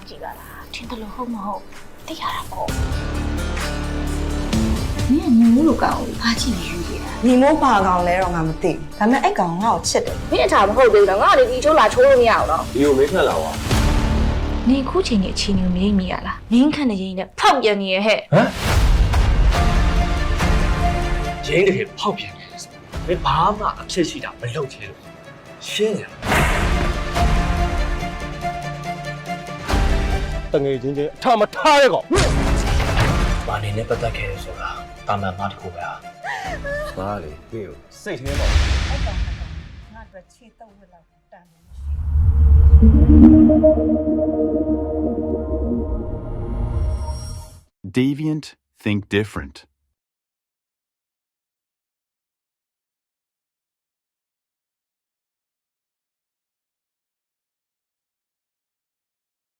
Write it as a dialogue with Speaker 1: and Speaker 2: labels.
Speaker 1: ကြည့်ပါလားထင်တယ်လို့ဟုတ်မဟုတ်သိရတာပေါ့နင်ညီမိုးလိုကောင်ကိုဘာကြည့်ယူနေတာ
Speaker 2: ညီမိုးပါကောင်လဲတော့ငါမသိဘူးဒါပေမဲ့အဲ့ကောင်ငါ့ကိုချစ်တယ်
Speaker 1: မင်းအထာမဟုတ်သေးဘူးနော်ငါလေဒီချိုးလာချိုးလို့မရအောင်နော်
Speaker 3: ဒီကိုမင်းခက်လာပါ
Speaker 1: နင်ခုချိန်နဲ့အချိန်ကိုမရိပ်မိရလားငင်းခန့်နေရင်နဲ့ဖောက်ပြန်နေရဟဲ့
Speaker 3: ဟမ်ရင်းတကယ်ဖောက်ပြန်နေတယ်ဆိုမင်းဘာမှအဖြစ်ရှိတာမလုပ်ချင်လို့ရှင်းတယ်တငယ်ချင်းချင်းအထမထားရဲကောင်ဘာနေနဲ့ပတ်သက်ခဲ့ဆိုတာတာမန်မတခုပဲဟာဘာလေပြေကိုစိတ်ထဲမှာ
Speaker 2: အဲ့ကောင်ငါတို့ချီတော့ဝလောက်တန်တယ်
Speaker 4: Deviant think different.